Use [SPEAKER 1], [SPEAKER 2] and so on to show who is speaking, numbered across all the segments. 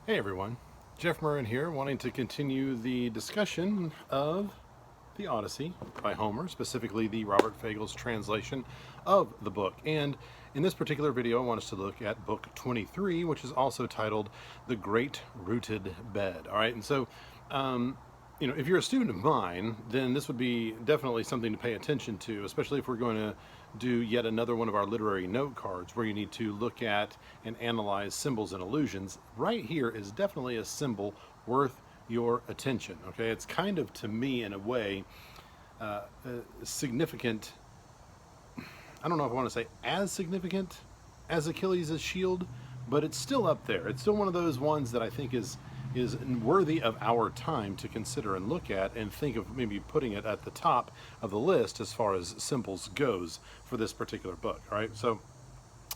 [SPEAKER 1] Hey everyone, Jeff Murrin here, wanting to continue the discussion of the Odyssey by Homer, specifically the Robert Fagel's translation of the book. And in this particular video, I want us to look at book 23, which is also titled The Great Rooted Bed. All right, and so if you're a student of mine, then this would be definitely something to pay attention to, especially if we're going to do yet another one of our literary note cards where you need to look at and analyze symbols and allusions. Right here is definitely a symbol worth your attention. Okay, it's kind of, to me, in a way, significant. I don't know if I want to say as significant as Achilles' shield, but it's still up there. It's still one of those ones that I think is worthy of our time to consider and look at, and think of maybe putting it at the top of the list as far as symbols goes for this particular book. All right, so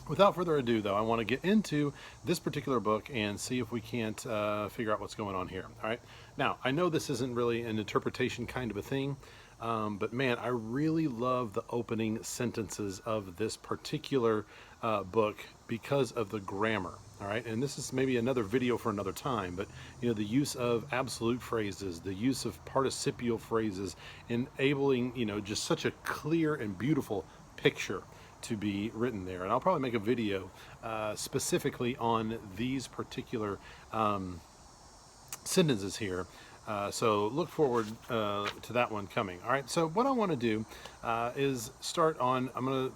[SPEAKER 1] without further ado, though, I want to get into this particular book and see if we can't figure out what's going on here. All right, now I know this isn't really an interpretation kind of a thing, but man, I really love the opening sentences of this particular book because of the grammar. All right, and this is maybe another video for another time, but the use of absolute phrases, the use of participial phrases, enabling just such a clear and beautiful picture to be written there. And I'll probably make a video specifically on these particular sentences here. So look forward to that one coming. All right, so what I want to do is I'm going to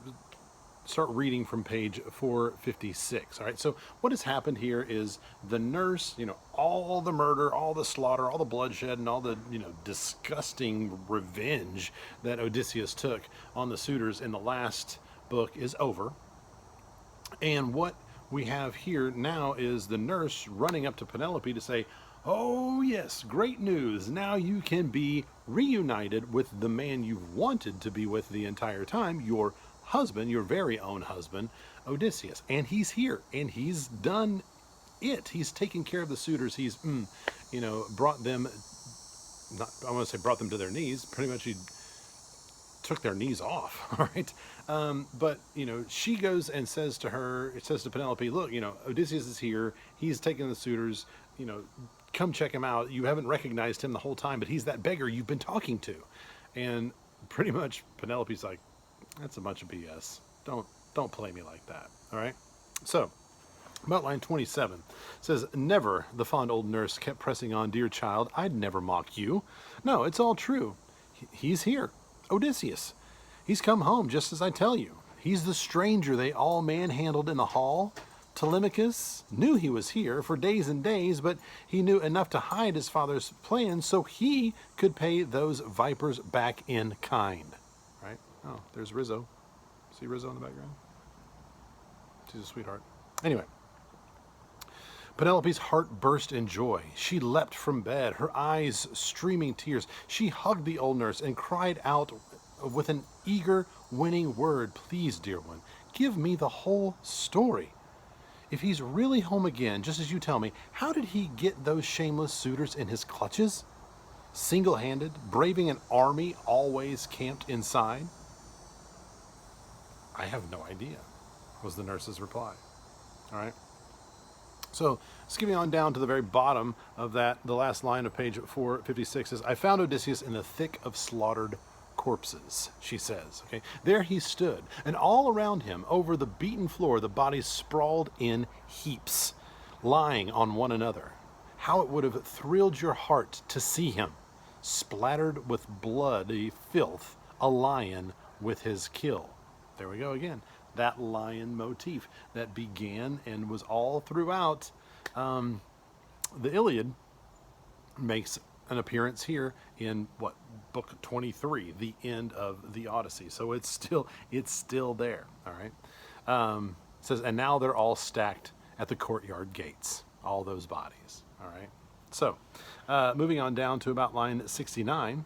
[SPEAKER 1] start reading from page 456. All right, so what has happened here is the nurse, all the murder, all the slaughter, all the bloodshed, and all the, disgusting revenge that Odysseus took on the suitors in the last book is over. And what we have here now is the nurse running up to Penelope to say, "Oh yes, great news. Now you can be reunited with the man you've wanted to be with the entire time, your husband, your very own husband, Odysseus." And he's here, and he's done it. He's taken care of the suitors. He's, brought them, I want to say brought them to their knees. Pretty much he took their knees off, all right? But, she goes and says to Penelope, "Look, Odysseus is here. He's taking the suitors, come check him out. You haven't recognized him the whole time, but he's that beggar you've been talking to." And pretty much Penelope's like, "That's a bunch of BS. Don't play me like that." All right. So about line 27 says, "Never," the fond old nurse kept pressing on, "dear child, I'd never mock you. No, it's all true. He's here. Odysseus. He's come home just as I tell you. He's the stranger they all manhandled in the hall. Telemachus knew he was here for days and days, but he knew enough to hide his father's plans so he could pay those vipers back in kind." Right? Oh, there's Rizzo. See Rizzo in the background? She's a sweetheart. Anyway, Penelope's heart burst in joy. She leapt from bed, her eyes streaming tears. She hugged the old nurse and cried out with an eager, winning word, "Please, dear one, give me the whole story. If he's really home again, just as you tell me, how did he get those shameless suitors in his clutches? Single-handed, braving an army always camped inside?" "I have no idea," was the nurse's reply. All right. So skipping on down to the very bottom of that, the last line of page 456 is, "I found Odysseus in the thick of slaughtered corpses," she says. Okay, there he stood, and all around him, over the beaten floor, the bodies sprawled in heaps, lying on one another. How it would have thrilled your heart to see him, splattered with bloody filth, a lion with his kill. There we go again. That lion motif that began and was all throughout the Iliad makes an appearance here in book 23, the end of the Odyssey. So it's still there. All right. It says, "And now they're all stacked at the courtyard gates." All those bodies. All right. So moving on down to about line 69.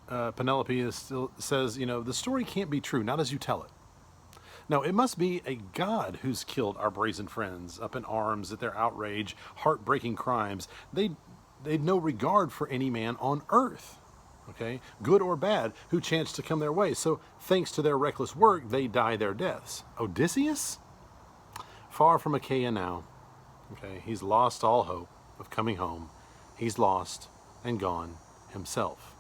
[SPEAKER 1] Penelope says, "The story can't be true, not as you tell it. No, it must be a god who's killed our brazen friends up in arms at their outrage, heartbreaking crimes. They'd no regard for any man on earth, okay, good or bad, who chanced to come their way. So thanks to their reckless work, they die their deaths. Odysseus? far from Achaia now. Okay, he's lost all hope of coming home. He's lost and gone himself.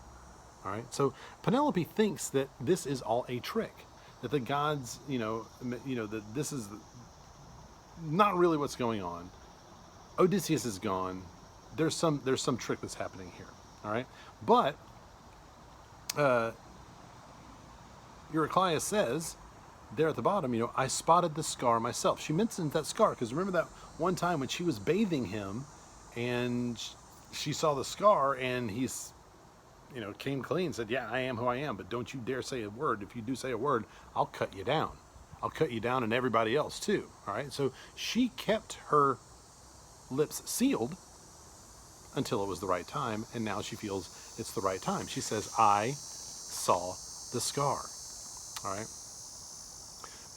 [SPEAKER 1] All right, so Penelope thinks that this is all a trick, that the gods, that this is not really what's going on. Odysseus is gone. There's some trick that's happening here. All right, but Eurycleia says there at the bottom, I spotted the scar myself. She mentions that scar because remember that one time when she was bathing him, and she saw the scar, and he's came clean and said, yeah, I am who I am, but don't you dare say a word. If you do say a word, I'll cut you down. I'll cut you down and everybody else too. All right. So she kept her lips sealed until it was the right time. And now she feels it's the right time. She says, I saw the scar. All right.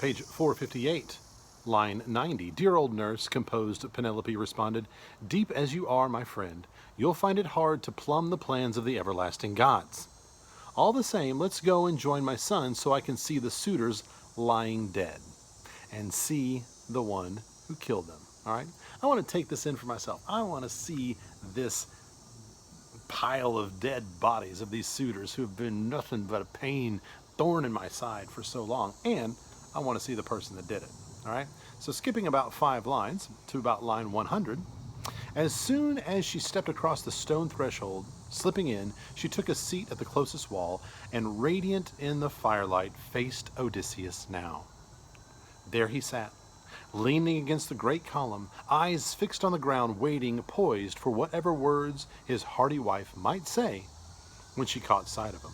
[SPEAKER 1] Page 458, line 90. Dear old nurse, composed Penelope responded, deep as you are, my friend, you'll find it hard to plumb the plans of the everlasting gods. All the same, let's go and join my son so I can see the suitors lying dead and see the one who killed them. All right? I want to take this in for myself. I want to see this pile of dead bodies of these suitors who have been nothing but a pain, thorn in my side for so long. And I want to see the person that did it. All right? So skipping about 5 lines to about line 100, as soon as she stepped across the stone threshold, slipping in, she took a seat at the closest wall and, radiant in the firelight, faced Odysseus now. There he sat, leaning against the great column, eyes fixed on the ground, waiting, poised for whatever words his hardy wife might say when she caught sight of him.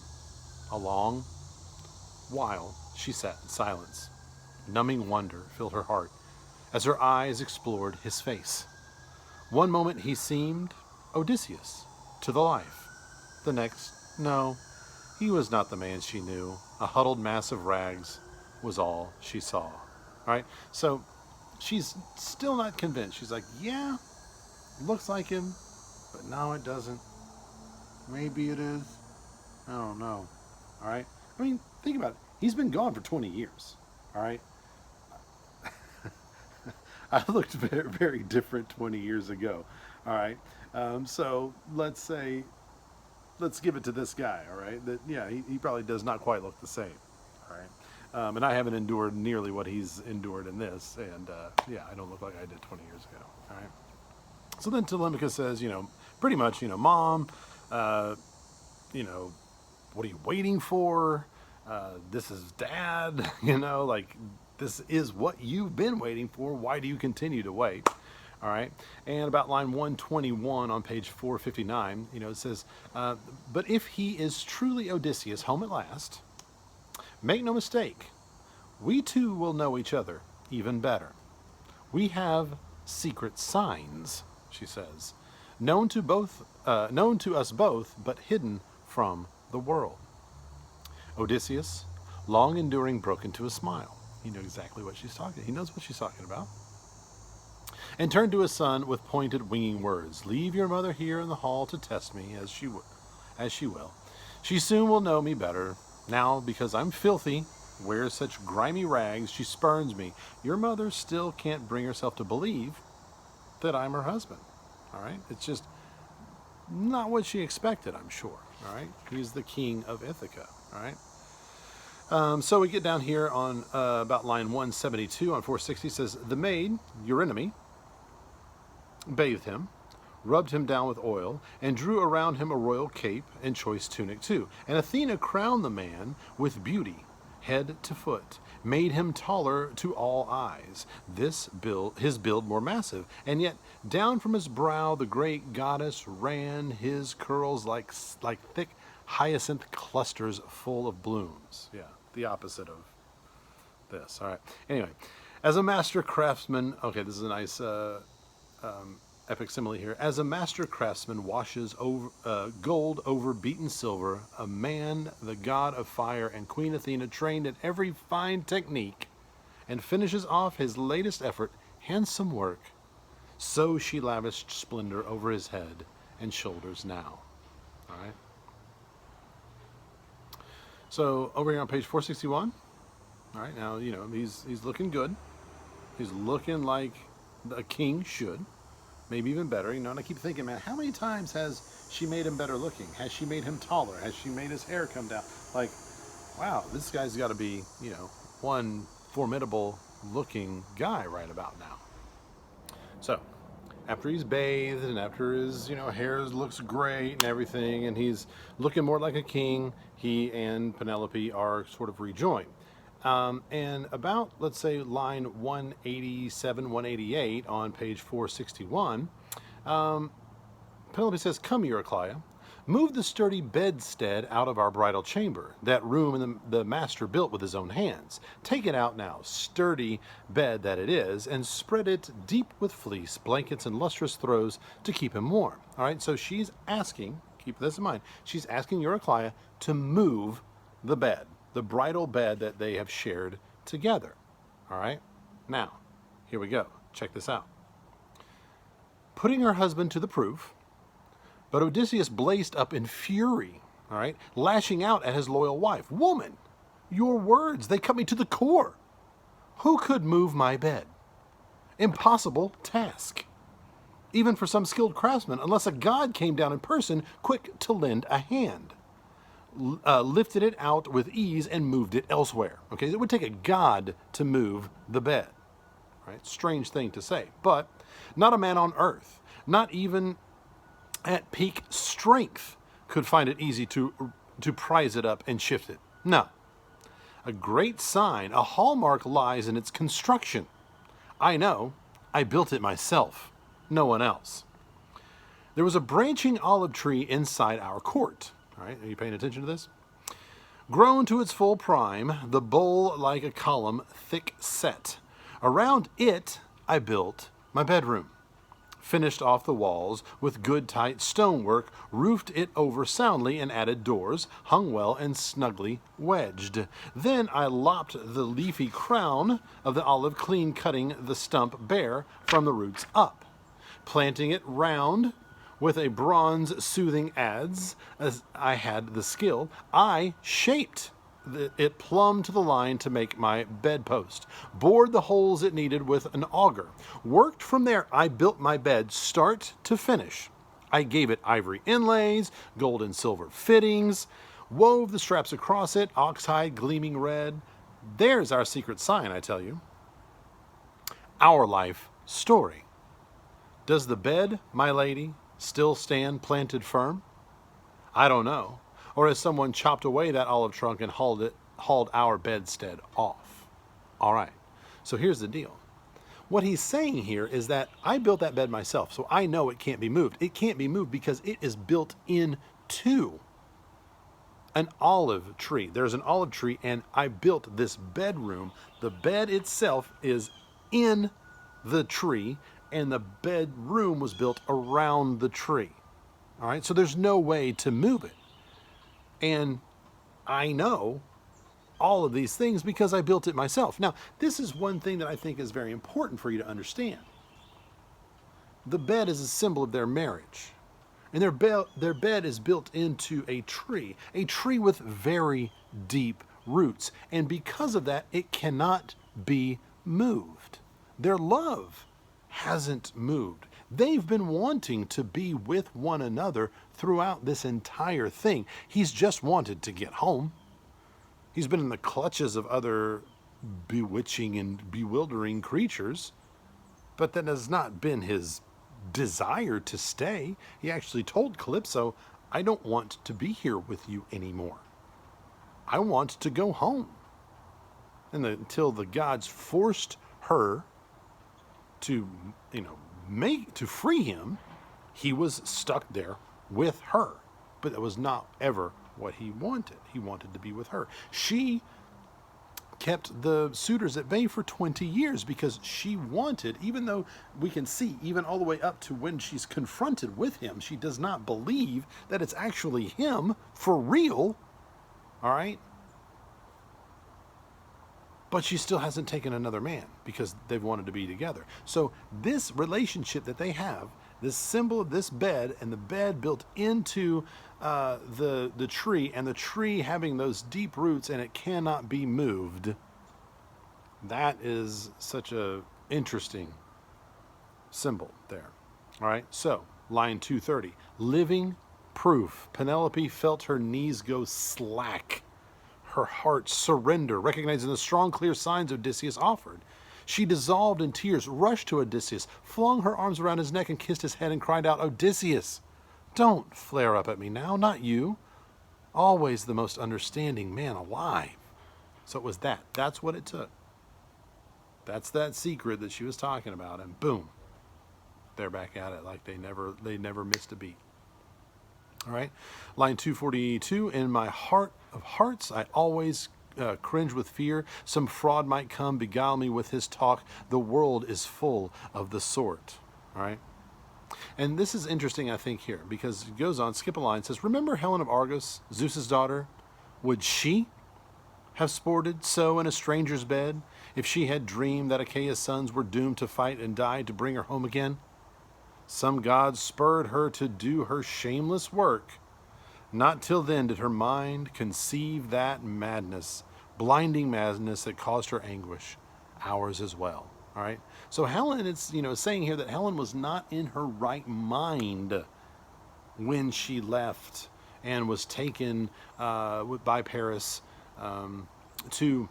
[SPEAKER 1] A long while she sat in silence. Numbing wonder filled her heart as her eyes explored his face. One moment he seemed Odysseus, to the life. The next, no, he was not the man she knew. A huddled mass of rags was all she saw. All right, so she's still not convinced. She's like, yeah, looks like him, but no, it doesn't. Maybe it is. I don't know. All right, I mean, think about it. He's been gone for 20 years. All right. I looked very, very different 20 years ago. All right. So let's give it to this guy. All right. That, yeah, he probably does not quite look the same. All right. And I haven't endured nearly what he's endured in this. And yeah, I don't look like I did 20 years ago. All right. So then Telemachus says, pretty much, Mom, what are you waiting for? This is Dad, like, this is what you've been waiting for. Why do you continue to wait? All right. And about line 121 on page 459, it says, but if he is truly Odysseus home at last, make no mistake, we two will know each other even better. We have secret signs, she says, known to us both, but hidden from the world. Odysseus, long enduring, broke into a smile. He knew exactly what she's talking. He knows what she's talking about. And turned to his son with pointed, winging words. Leave your mother here in the hall to test me, as she will. She soon will know me better. Now, because I'm filthy, wears such grimy rags, she spurns me. Your mother still can't bring herself to believe that I'm her husband. All right? It's just not what she expected, I'm sure. All right? He's the king of Ithaca. All right? So we get down here on about line 172 on 460. Says, the maid, Eurynomy, bathed him, rubbed him down with oil, and drew around him a royal cape and choice tunic too. And Athena crowned the man with beauty, head to foot, made him taller to all eyes, his build more massive, and yet down from his brow the great goddess ran his curls like thick hyacinth clusters full of blooms. Yeah, the opposite of this. All right. Anyway, as a master craftsman, okay, this is a nice epic simile here. As a master craftsman washes gold over beaten silver, a man, the god of fire, and Queen Athena, trained in every fine technique, and finishes off his latest effort, handsome work, so she lavished splendor over his head and shoulders now. All right. So over here on page 461, all right, now, he's looking good. He's looking like a king should. Maybe even better, you know, and I keep thinking, man, how many times has she made him better looking? Has she made him taller? Has she made his hair come down? Like, wow, this guy's got to be, you know, one formidable looking guy right about now. So, after he's bathed and after his, you know, hair looks great and everything, and he's looking more like a king, he and Penelope are sort of rejoined. And about, let's say, line 187, 188 on page 461, Penelope says, "Come, Eurycleia, move the sturdy bedstead out of our bridal chamber, that room the master built with his own hands. Take it out now, sturdy bed that it is, and spread it deep with fleece, blankets, and lustrous throws to keep him warm." All right, so she's asking, keep this in mind, she's asking Eurycleia to move the bed, the bridal bed that they have shared together. All right, now, here we go. Check this out. Putting her husband to the proof, but Odysseus blazed up in fury, all right, lashing out at his loyal wife. "Woman, your words, they cut me to the core. Who could move my bed? Impossible task, even for some skilled craftsman, unless a god came down in person, quick to lend a hand. Lifted it out with ease and moved it elsewhere." Okay, it would take a god to move the bed. Right? Strange thing to say, but not a man on earth, not even at peak strength, could find it easy to prise it up and shift it. No. A great sign, a hallmark lies in its construction. I know, I built it myself, no one else. There was a branching olive tree inside our court. All right, are you paying attention to this? Grown to its full prime, the bole like a column, thick set. Around it, I built my bedroom. Finished off the walls with good tight stonework, roofed it over soundly and added doors, hung well and snugly wedged. Then I lopped the leafy crown of the olive, clean cutting the stump bare from the roots up. Planting it round with a bronze soothing adze, as I had the skill, I shaped it plumb to the line to make my bedpost, bored the holes it needed with an auger. Worked from there, I built my bed start to finish. I gave it ivory inlays, gold and silver fittings, wove the straps across it, oxhide gleaming red. There's our secret sign, I tell you. Our life story. Does the bed, my lady, still stand planted firm? I don't know. Or has someone chopped away that olive trunk and hauled our bedstead off? All right, so here's the deal. What he's saying here is that I built that bed myself, so I know it can't be moved. It can't be moved because it is built into an olive tree. There's an olive tree, and I built this bedroom. The bed itself is in the tree, and the bedroom was built around the tree. All right, so there's no way to move it. And I know all of these things because I built it myself. Now, this is one thing that I think is very important for you to understand. The bed is a symbol of their marriage. And their bed is built into a tree with very deep roots. And because of that, it cannot be moved. Their love hasn't moved. They've been wanting to be with one another throughout this entire thing. He's just wanted to get home. He's been in the clutches of other bewitching and bewildering creatures, but that has not been his desire to stay. He actually told Calypso, "I don't want to be here with you anymore. I want to go home." And until the gods forced her to, to free him, he was stuck there with her. But that was not ever what he wanted. He wanted to be with her. She kept the suitors at bay for 20 years because she wanted, even though we can see even all the way up to when she's confronted with him, she does not believe that it's actually him for real. All right? But she still hasn't taken another man because they've wanted to be together. So this relationship that they have, this symbol of this bed, and the bed built into the tree, and the tree having those deep roots and it cannot be moved, that is such a Interesting symbol there. All right, so line 230. Living proof. Penelope felt her knees go slack, her heart surrender, recognizing the strong, clear signs Odysseus offered. She dissolved in tears, rushed to Odysseus, flung her arms around his neck and kissed his head and cried out, Odysseus, don't flare up at me now, not you. Always the most understanding man alive. So it was that. That's what it took. That's that secret that she was talking about, and boom, they're back at it like they never missed a beat. All right, line 242. In my heart of hearts, I always cringe with fear. Some fraud might come, beguile me with his talk. The world is full of the sort. All right. And this is interesting, I think, here, because it goes on, skip a line, says, remember Helen of Argos, Zeus's daughter? Would she have sported so in a stranger's bed if she had dreamed that Achaea's sons were doomed to fight and die to bring her home again? Some god spurred her to do her shameless work. Not till then did her mind conceive that madness, blinding madness that caused her anguish, ours as well. All right. So Helen, it's saying here that Helen was not in her right mind when she left and was taken by Paris to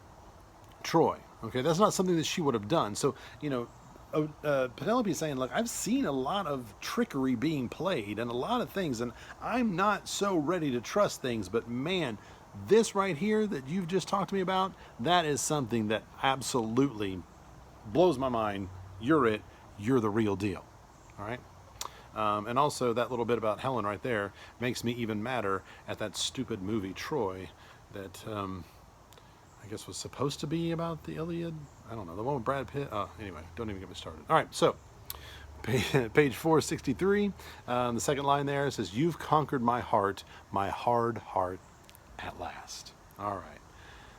[SPEAKER 1] Troy. Okay, that's not something that she would have done. So Penelope is saying, look, I've seen a lot of trickery being played and a lot of things, and I'm not so ready to trust things. But man, this right here that you've just talked to me about, that is something that absolutely blows my mind. You're it. You're the real deal. All right. And also that little bit about Helen right there makes me even madder at that stupid movie Troy that I guess was supposed to be about the Iliad. I don't know, the one with Brad Pitt. Anyway, don't even get me started. All right, so page 463, the second line there says, you've conquered my heart, my hard heart at last. All right.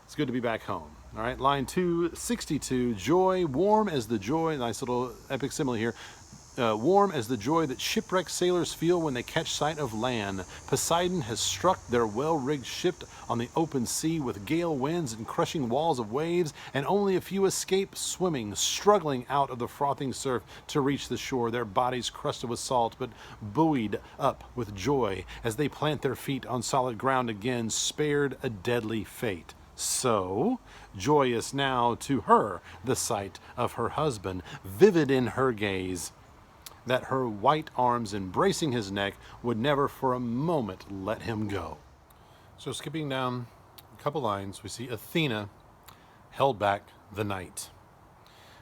[SPEAKER 1] It's good to be back home. All right, line 262, joy, warm as the joy, nice little epic simile here, warm as the joy that shipwrecked sailors feel when they catch sight of land. Poseidon has struck their well-rigged ship on the open sea with gale winds and crushing walls of waves, and only a few escape swimming, struggling out of the frothing surf to reach the shore, their bodies crusted with salt, but buoyed up with joy as they plant their feet on solid ground again, spared a deadly fate. So, joyous now to her the sight of her husband, vivid in her gaze, that her white arms embracing his neck would never for a moment let him go. So skipping down a couple lines, we see Athena held back the night.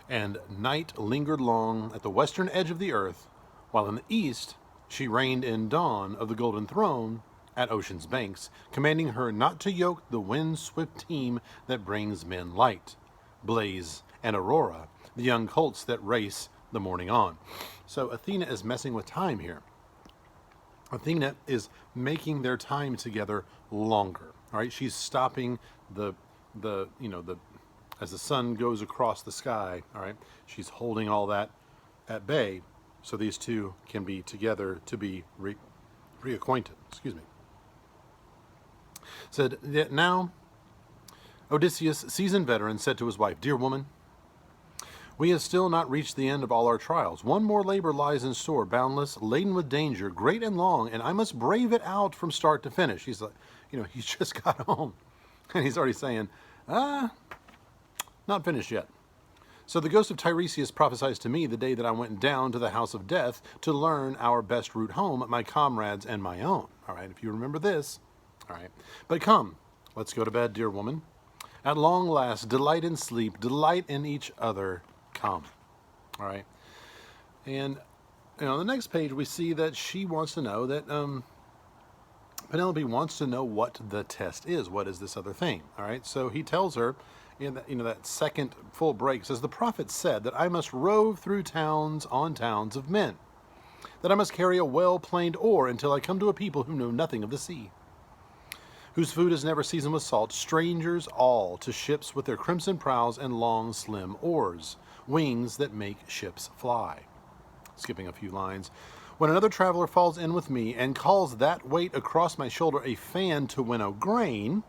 [SPEAKER 1] And night lingered long at the western edge of the earth, while in the east she reigned in dawn of the golden throne at ocean's banks, commanding her not to yoke the wind-swift team that brings men light, Blaze and Aurora, the young colts that race the morning on. So Athena is messing with time here. Athena is making their time together longer. All right, she's stopping the as the sun goes across the sky. All right, she's holding all that at bay, so these two can be together to be reacquainted. Excuse me. Said now, Odysseus, seasoned veteran, said to his wife, "Dear woman, we have still not reached the end of all our trials. One more labor lies in store, boundless, laden with danger, great and long, and I must brave it out from start to finish." He's like, he's just got home, and he's already saying, not finished yet. So the ghost of Tiresias prophesies to me the day that I went down to the house of death to learn our best route home, my comrades and my own. All right, if you remember this. All right, but come, let's go to bed, dear woman. At long last, delight in sleep, delight in each other. Come. All right. And on the next page we see that she wants to know that Penelope wants to know what the test is. What is this other thing? All right. So he tells her in that, that second full break, says, the prophet said that I must rove through towns on towns of men, that I must carry a well-planed oar until I come to a people who know nothing of the sea, whose food is never seasoned with salt, strangers all to ships with their crimson prows and long slim oars, wings that make ships fly. Skipping a few lines. When another traveler falls in with me and calls that weight across my shoulder a fan to winnow grain,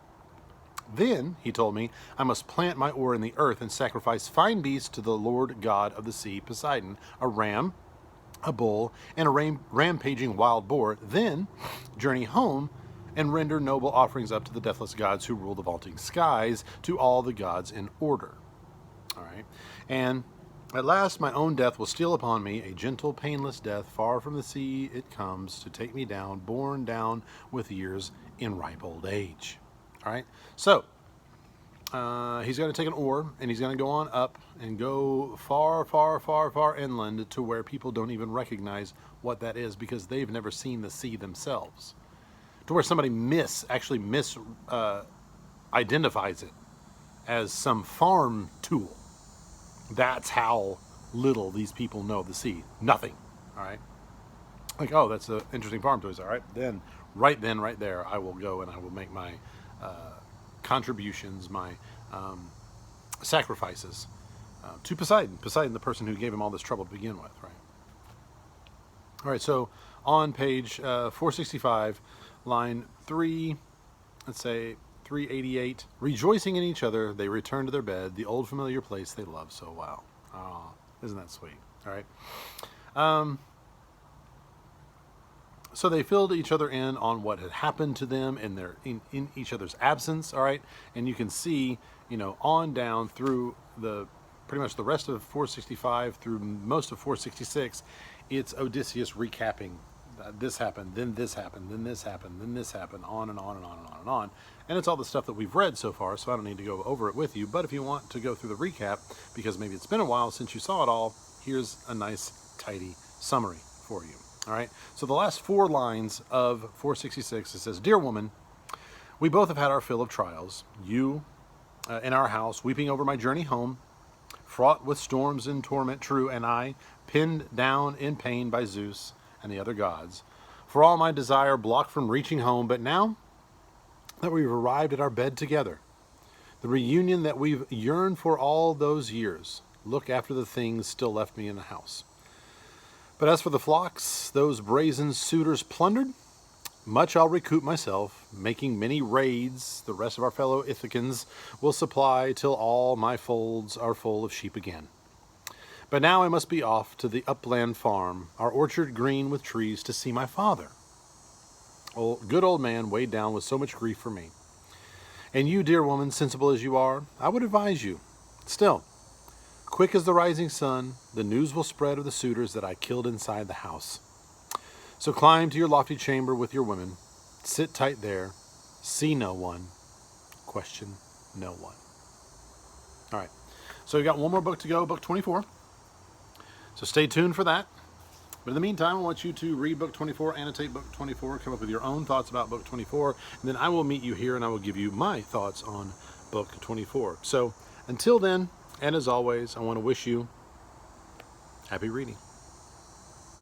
[SPEAKER 1] Then, he told me, I must plant my oar in the earth and sacrifice fine beasts to the Lord God of the sea, Poseidon, a ram, a bull, and a rampaging wild boar. Then journey home and render noble offerings up to the deathless gods who rule the vaulting skies, to all the gods in order. All right. And at last my own death will steal upon me, a gentle, painless death. Far from the sea it comes to take me down, borne down with years in ripe old age. All right. So he's going to take an oar and he's going to go on up and go far, far, far, far inland to where people don't even recognize what that is because they've never seen the sea themselves. To where somebody actually identifies it as some farm tool. That's how little these people know of the sea. Nothing. All right. Like, oh, that's an interesting farm toy. All right. Then, right there, I will go and I will make my contributions, my sacrifices to Poseidon. Poseidon, the person who gave him all this trouble to begin with, right? All right, so on page 465, line 3, let's say 388, rejoicing in each other, they return to their bed, the old familiar place they love so well. Oh, isn't that sweet? All right. So they filled each other in on what had happened to them in each other's absence, all right? And you can see, on down through pretty much the rest of 465 through most of 466, it's Odysseus recapping. This happened, then this happened, then this happened, then this happened, on and on and on and on and on. And it's all the stuff that we've read so far, so I don't need to go over it with you. But if you want to go through the recap, because maybe it's been a while since you saw it all, here's a nice, tidy summary for you. All right, so the last 4 lines of 466, it says, Dear woman, we both have had our fill of trials. You in our house, weeping over my journey home, fraught with storms and torment, true, and I, pinned down in pain by Zeus and the other gods, for all my desire blocked from reaching home. But now that we've arrived at our bed together, the reunion that we've yearned for all those years, look after the things still left me in the house. But as for the flocks those brazen suitors plundered, much I'll recoup myself, making many raids the rest of our fellow Ithacans will supply, till all my folds are full of sheep again. But now I must be off to the upland farm, our orchard green with trees, to see my father. Good old man, weighed down with so much grief for me. And you, dear woman, sensible as you are, I would advise you. Still, quick as the rising sun, the news will spread of the suitors that I killed inside the house. So climb to your lofty chamber with your women, sit tight there, see no one, question no one. All right, so we've got one more book to go, book 24. So stay tuned for that. But in the meantime, I want you to read book 24, annotate book 24, come up with your own thoughts about book 24, and then I will meet you here and I will give you my thoughts on book 24. So until then, and as always, I want to wish you happy reading.